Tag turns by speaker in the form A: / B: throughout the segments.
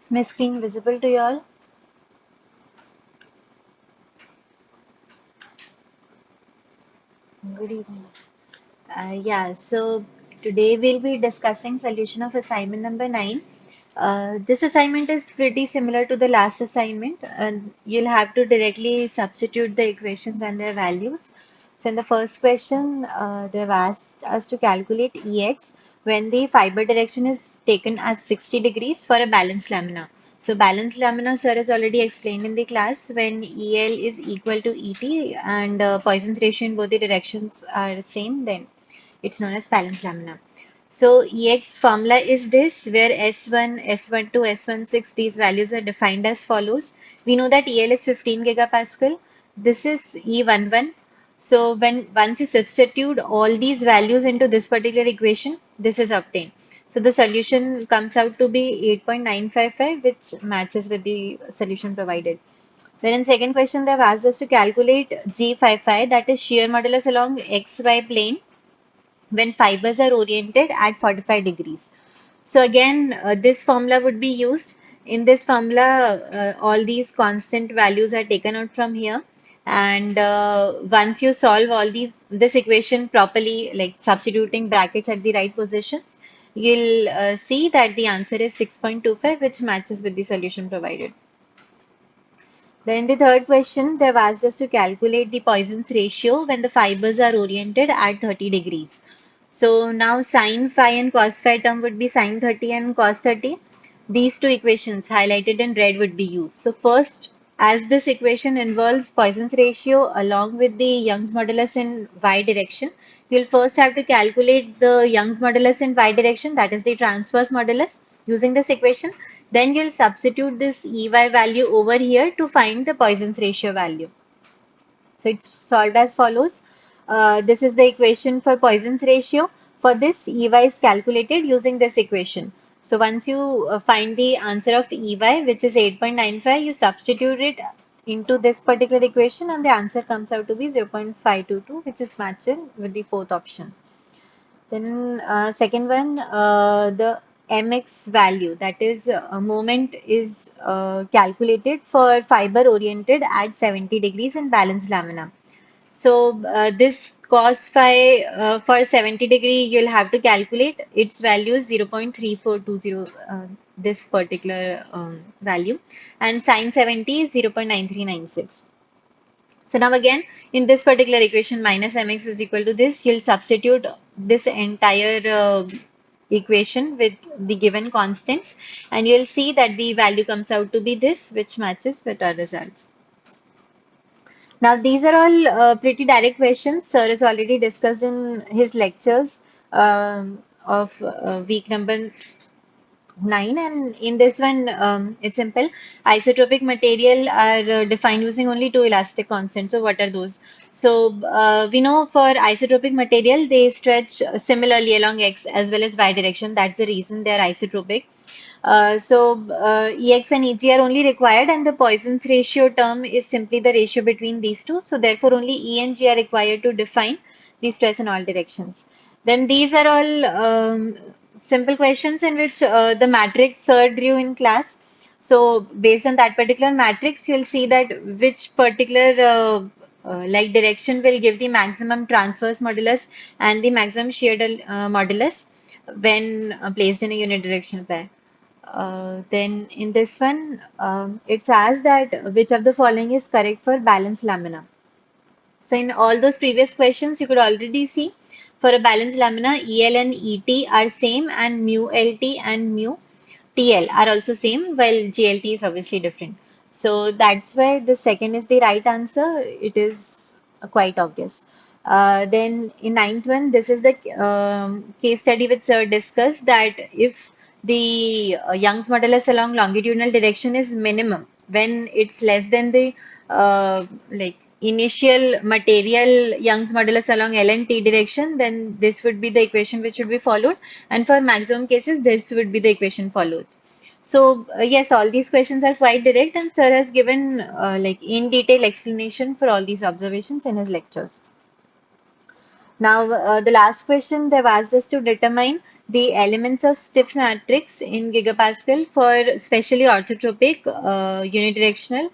A: Is my screen visible to you all? Good evening. So today we'll be discussing solution of assignment number 9. This assignment is pretty similar to the last assignment, and you'll have to directly substitute the equations and their values. So in the first question, they've asked us to calculate EX when the fiber direction is taken as 60 degrees for a balanced lamina. So balanced lamina, sir has already explained in the class when EL is equal to ET and Poisson's ratio in both the directions are same, then it's known as balanced lamina. So EX formula is this, where S1, S12, S16, these values are defined as follows. We know that EL is 15 gigapascal. This is E11. So when once you substitute all these values into this particular equation, this is obtained. So the solution comes out to be 8.955, which matches with the solution provided. Then in second question, they've asked us to calculate G55, that is shear modulus along XY plane when fibers are oriented at 45 degrees. So again, this formula would be used. In this formula, all these constant values are taken out from here. And once you solve all this equation properly, like substituting brackets at the right positions, you'll see that the answer is 6.25, which matches with the solution provided. Then the third question, they've asked us to calculate the Poisson's ratio when the fibers are oriented at 30 degrees. So now sine phi and cos phi term would be sine 30 and cos 30. These two equations highlighted in red would be used. So first, as this equation involves Poisson's ratio along with the Young's modulus in y direction, you'll first have to calculate the Young's modulus in y direction, that is the transverse modulus, using this equation. Then you'll substitute this EY value over here to find the Poisson's ratio value. So it's solved as follows. This is the equation for Poisson's ratio. For this, EY is calculated using this equation. So once you find the answer of EY, which is 8.95, you substitute it into this particular equation and the answer comes out to be 0.522, which is matching with the fourth option. Then second one, the mx value, that is moment is calculated for fiber oriented at 70 degrees in balanced lamina. So this cos phi for 70 degree, you'll have to calculate its value is 0.3420, this particular value, and sine 70 is 0.9396. So now again, in this particular equation, minus mx is equal to this, you'll substitute this entire equation with the given constants, and you'll see that the value comes out to be this, which matches with our results. Now, these are all pretty direct questions. Sir has already discussed in his lectures of week number 9, and in this one, it's simple. Isotropic material are defined using only two elastic constants. So what are those? So we know for isotropic material, they stretch similarly along x as well as y direction. That's the reason they are isotropic. EX and EG are only required, and the Poisson's ratio term is simply the ratio between these two. So therefore, only E and G are required to define the stress in all directions. Then these are all simple questions in which the matrix Sir drew in class. So based on that particular matrix, you'll see that which particular like direction will give the maximum transverse modulus and the maximum shear modulus when placed in a unidirectional pair. Then in this one, it's asked that which of the following is correct for balanced lamina. So in all those previous questions, you could already see for a balanced lamina, EL and ET are same, and mu LT and mu TL are also same, while GLT is obviously different. So that's why the second is the right answer. It is quite obvious. Then in ninth one, this is the case study which Sir discussed, that if the Young's modulus along longitudinal direction is minimum when it's less than the like initial material Young's modulus along L and T direction, then this would be the equation which should be followed, and for maximum cases, this would be the equation followed. So yes, all these questions are quite direct, and Sir has given like in detail explanation for all these observations in his lectures. Now, the last question they've asked us to determine the elements of stiff matrix in gigapascal for specially orthotropic unidirectional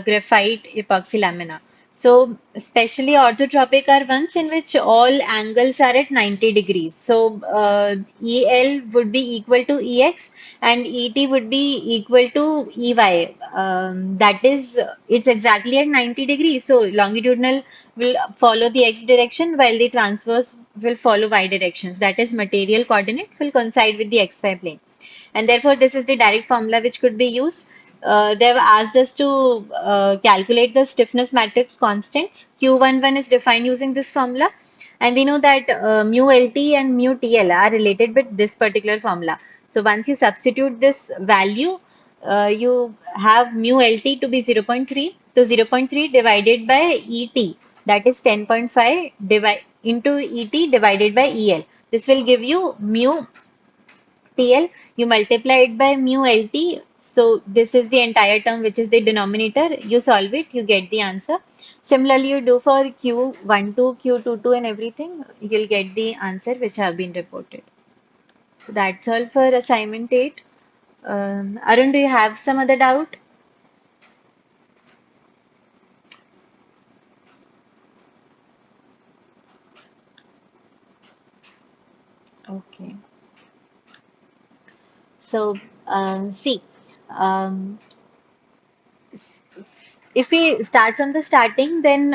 A: graphite epoxy lamina. So, especially orthotropic are ones in which all angles are at 90 degrees. So, EL would be equal to EX and ET would be equal to EY. That is, it's exactly at 90 degrees. So, longitudinal will follow the x direction while the transverse will follow y directions. That is, material coordinate will coincide with the xy plane. And therefore, this is the direct formula which could be used. They've asked us to calculate the stiffness matrix constants. Q11 is defined using this formula. And we know that mu LT and mu TL are related with this particular formula. So once you substitute this value, you have mu LT to be 0.3. So 0.3 divided by ET, that is 10.5 into ET divided by EL. This will give you mu TL, you multiply it by mu LT. So this is the entire term which is the denominator. You solve it, you get the answer. Similarly, you do for Q12, Q22 and everything, you'll get the answer which have been reported. So that's all for assignment 8. Arun, do you have some other doubt? Okay. So, see, um, if we start from the starting, then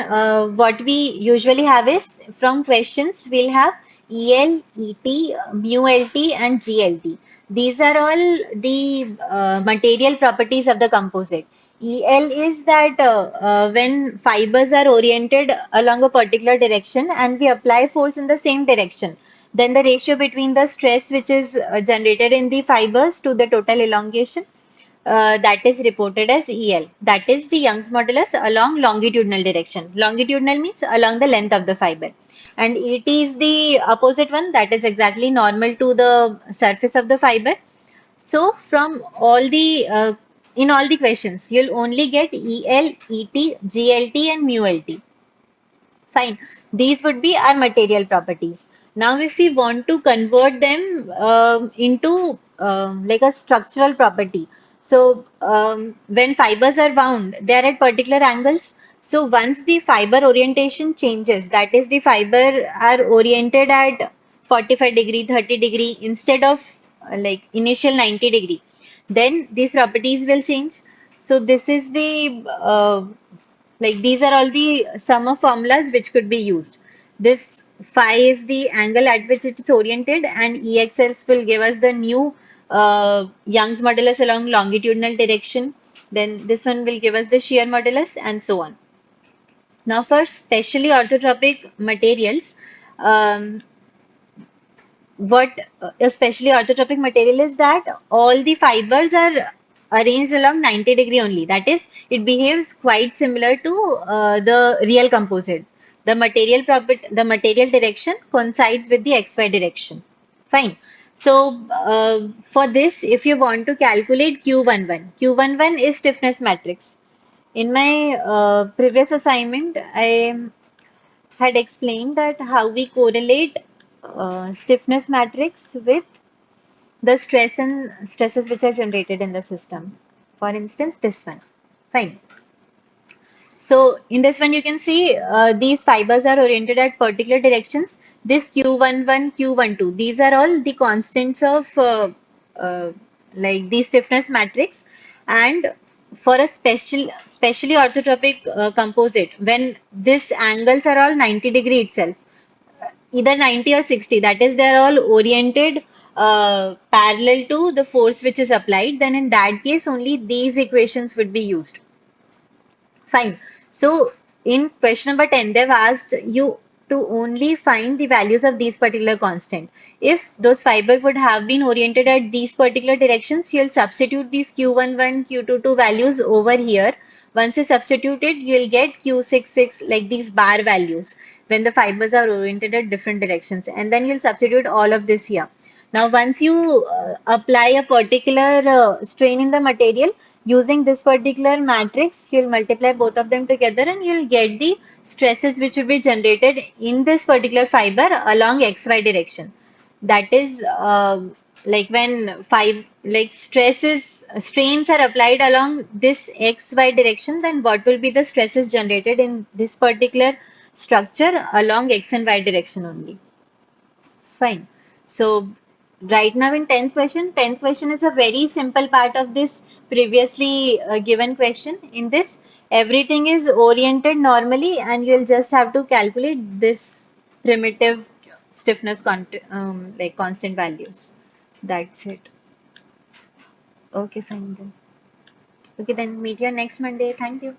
A: what we usually have is from questions, we'll have EL, ET, mu LT, and GLT. These are all the material properties of the composite. EL is that when fibers are oriented along a particular direction and we apply force in the same direction, then the ratio between the stress which is generated in the fibers to the total elongation that is reported as EL. That is the Young's modulus along longitudinal direction. Longitudinal means along the length of the fiber. And ET is the opposite one, that is exactly normal to the surface of the fiber. So from all the in all the questions, you'll only get EL, ET, GLT, and mu LT. Fine. These would be our material properties. Now, if we want to convert them into like a structural property, so when fibers are wound, they are at particular angles. So once the fiber orientation changes, that is, the fiber are oriented at 45 degree, 30 degree instead of like initial 90 degree, then these properties will change. So this is the like these are all the sum of formulas which could be used. This phi is the angle at which it is oriented, and EXS will give us the new Young's modulus along longitudinal direction. Then this one will give us the shear modulus and so on. Now for specially orthotropic materials, um, what especially orthotropic material is that all the fibers are arranged along 90-degree only. That is, it behaves quite similar to the real composite. The material direction coincides with the XY direction. Fine. So for this, if you want to calculate Q11 is stiffness matrix. In my previous assignment, I had explained that how we correlate stiffness matrix with the stress and stresses which are generated in the system. For instance, this one. Fine. So in this one, you can see these fibers are oriented at particular directions. This Q11, Q12, these are all the constants of uh, like the stiffness matrix. And for a specially orthotropic composite, when these angles are all 90-degree itself, either 90 or 60, that is, they're all oriented parallel to the force which is applied, then in that case, only these equations would be used. Fine. So in question number 10, they've asked you to only find the values of these particular constant. If those fibers would have been oriented at these particular directions, you'll substitute these Q11, Q22 values over here. Once you substitute it, you'll get Q66, like these bar values, when the fibers are oriented at different directions. And then you'll substitute all of this here. Now, once you apply a particular strain in the material, Using this particular matrix, you'll multiply both of them together and you'll get the stresses which will be generated in this particular fiber along XY direction. That is like when strains are applied along this XY direction, then what will be the stresses generated in this particular structure along X and Y direction only. Fine. So right now in 10th question is a very simple part of this previously given question. In this, everything is oriented normally and you'll just have to calculate this primitive stiffness like constant values. That's it. Okay, fine then. Okay, then meet you next Monday. Thank you.